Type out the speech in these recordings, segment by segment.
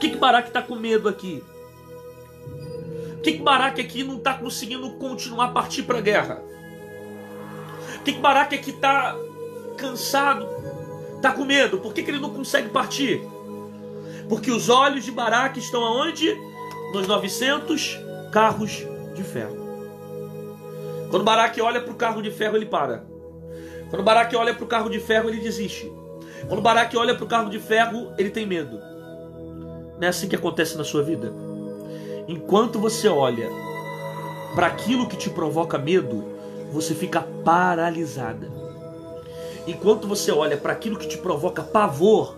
que Baraque está com medo aqui? Por que Baraque aqui não está conseguindo continuar a partir para a guerra? Por que Baraque aqui está cansado, está com medo? Por que ele não consegue partir? Porque os olhos de Baraque estão aonde? Nos 900 carros de ferro. Quando Baraque olha para o carro de ferro, ele para. Quando Baraque olha para o carro de ferro, ele desiste. Quando Baraque olha para o carro de ferro, ele tem medo. Não é assim que acontece na sua vida? Enquanto você olha para aquilo que te provoca medo, você fica paralisada. Enquanto você olha para aquilo que te provoca pavor,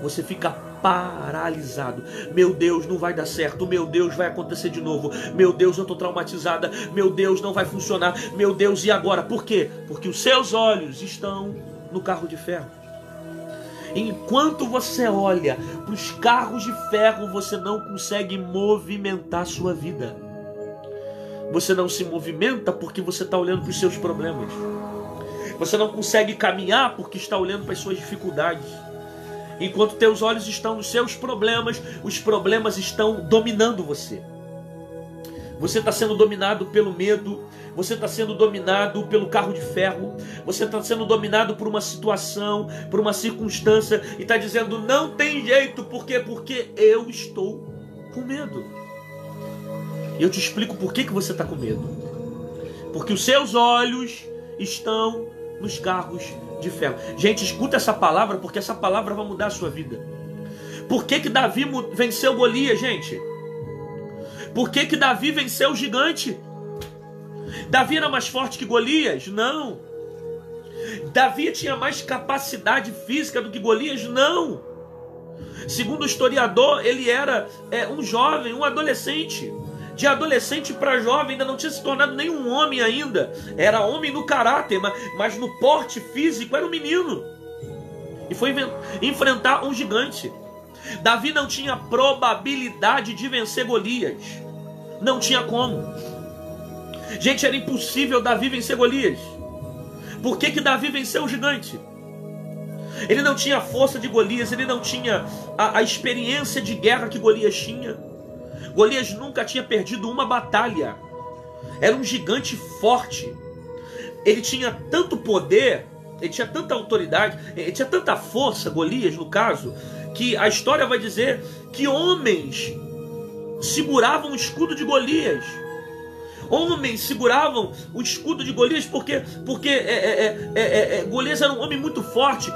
você fica paralisado. Meu Deus, não vai dar certo. Meu Deus, vai acontecer de novo. Meu Deus, eu estou traumatizada. Meu Deus, não vai funcionar. Meu Deus, e agora? Por quê? Porque os seus olhos estão no carro de ferro. Enquanto você olha para os carros de ferro, você não consegue movimentar a sua vida. Você não se movimenta porque você está olhando para os seus problemas. Você não consegue caminhar porque está olhando para as suas dificuldades. Enquanto teus olhos estão nos seus problemas, os problemas estão dominando você. Você está sendo dominado pelo medo, você está sendo dominado pelo carro de ferro, você está sendo dominado por uma situação, por uma circunstância, e está dizendo, não tem jeito, por quê? Porque eu estou com medo. E eu te explico por que você está com medo. Porque os seus olhos estão nos carros de ferro. Gente, escuta essa palavra, porque essa palavra vai mudar a sua vida. Por que Davi venceu Golias, gente? Por que Davi venceu o gigante? Davi era mais forte que Golias? Não. Davi tinha mais capacidade física do que Golias? Não. Segundo o historiador, ele era um jovem, um adolescente. De adolescente para jovem, ainda não tinha se tornado nenhum homem ainda. Era homem no caráter, mas no porte físico era um menino. E foi enfrentar um gigante. Davi não tinha probabilidade de vencer Golias. Não tinha como. Gente, era impossível Davi vencer Golias. Por que Davi venceu o gigante? Ele não tinha a força de Golias, ele não tinha a experiência de guerra que Golias tinha. Golias nunca tinha perdido uma batalha. Era um gigante forte. Ele tinha tanto poder, ele tinha tanta autoridade, ele tinha tanta força, Golias no caso, que a história vai dizer que homens seguravam o escudo de Golias. Homens seguravam o escudo de Golias porque Golias era um homem muito forte.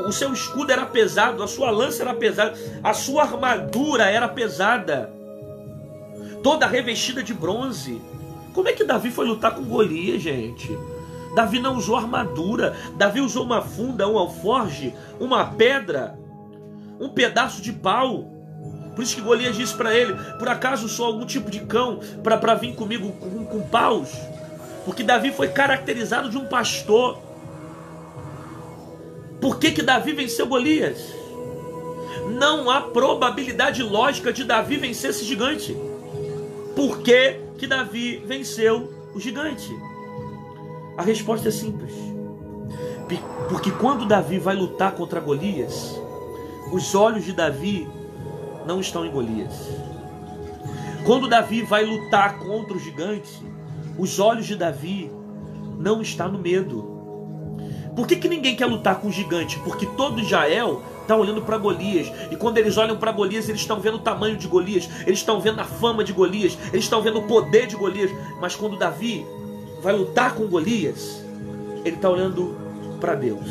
O seu escudo era pesado, a sua lança era pesada, a sua armadura era pesada, toda revestida de bronze. Como é que Davi foi lutar com Golias, gente? Davi não usou armadura. Davi usou uma funda, um alforje, uma pedra, um pedaço de pau. Por isso que Golias disse para ele, por acaso sou algum tipo de cão para vir comigo com paus? Porque Davi foi caracterizado de um pastor. Por que Davi venceu Golias? Não há probabilidade lógica de Davi vencer esse gigante. Por que Davi venceu o gigante? A resposta é simples. Porque quando Davi vai lutar contra Golias, os olhos de Davi não estão em Golias. Quando Davi vai lutar contra o gigante, os olhos de Davi não estão no medo. Por que ninguém quer lutar com o gigante? Porque todo Israel está olhando para Golias. E quando eles olham para Golias, eles estão vendo o tamanho de Golias, eles estão vendo a fama de Golias, eles estão vendo o poder de Golias. Mas quando Davi vai lutar com Golias, ele está olhando para Deus.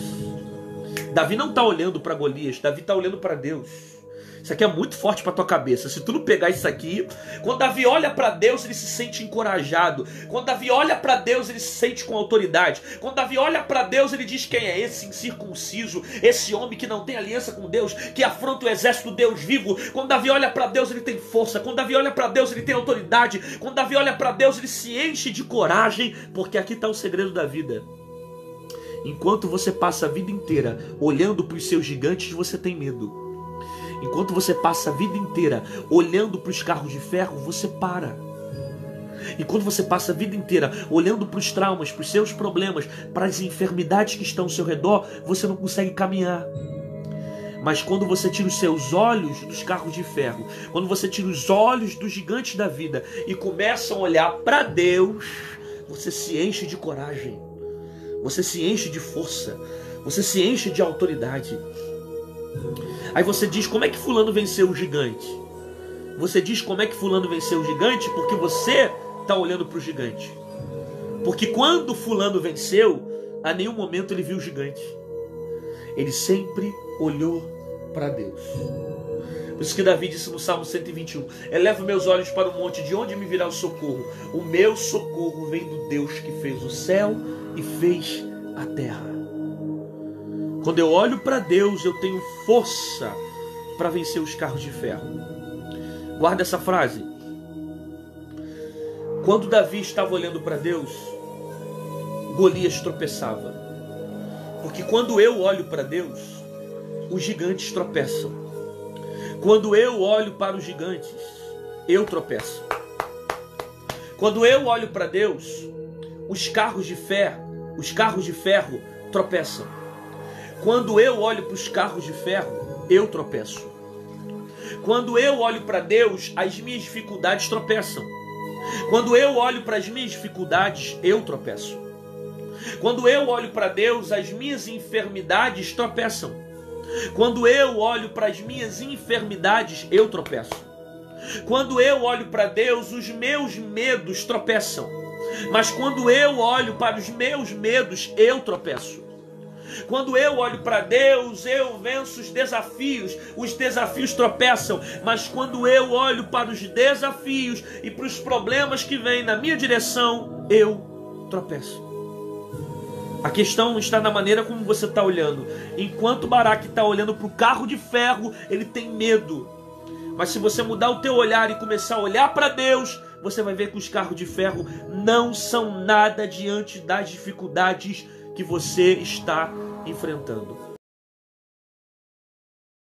Davi não está olhando para Golias, Davi está olhando para Deus. Isso aqui é muito forte para tua cabeça. Se tu não pegar isso aqui, quando Davi olha para Deus, ele se sente encorajado. Quando Davi olha para Deus, ele se sente com autoridade. Quando Davi olha para Deus, ele diz: quem é esse incircunciso? Esse homem que não tem aliança com Deus, que afronta o exército do Deus vivo. Quando Davi olha para Deus, ele tem força. Quando Davi olha para Deus, ele tem autoridade. Quando Davi olha para Deus, ele se enche de coragem, porque aqui está o segredo da vida. Enquanto você passa a vida inteira olhando para os seus gigantes, você tem medo. Enquanto você passa a vida inteira olhando para os carros de ferro, você para. Enquanto você passa a vida inteira olhando para os traumas, para os seus problemas, para as enfermidades que estão ao seu redor, você não consegue caminhar. Mas quando você tira os seus olhos dos carros de ferro, quando você tira os olhos dos gigantes da vida e começa a olhar para Deus, você se enche de coragem, você se enche de força, você se enche de autoridade. Aí você diz: como é que fulano venceu o gigante? Você diz como é que fulano venceu o gigante porque você está olhando para o gigante. Porque quando fulano venceu, a nenhum momento ele viu o gigante. Ele sempre olhou para Deus. Por isso que Davi disse no Salmo 121: eleva meus olhos para o monte, de onde me virá o socorro? O meu socorro vem do Deus que fez o céu e fez a terra. Quando eu olho para Deus, eu tenho força para vencer os carros de ferro. Guarda essa frase. Quando Davi estava olhando para Deus, Golias tropeçava. Porque quando eu olho para Deus, os gigantes tropeçam. Quando eu olho para os gigantes, eu tropeço. Quando eu olho para Deus, os carros de ferro tropeçam. Quando eu olho para os carros de ferro, eu tropeço. Quando eu olho para Deus, as minhas dificuldades tropeçam. Quando eu olho para as minhas dificuldades, eu tropeço. Quando eu olho para Deus, as minhas enfermidades tropeçam. Quando eu olho para as minhas enfermidades, eu tropeço. Quando eu olho para Deus, os meus medos tropeçam. Mas quando eu olho para os meus medos, eu tropeço. Quando eu olho para Deus, eu venço os desafios tropeçam. Mas quando eu olho para os desafios e para os problemas que vêm na minha direção, eu tropeço. A questão está na maneira como você está olhando. Enquanto Baraque está olhando para o carro de ferro, ele tem medo. Mas se você mudar o teu olhar e começar a olhar para Deus, você vai ver que os carros de ferro não são nada diante das dificuldades que você está enfrentando.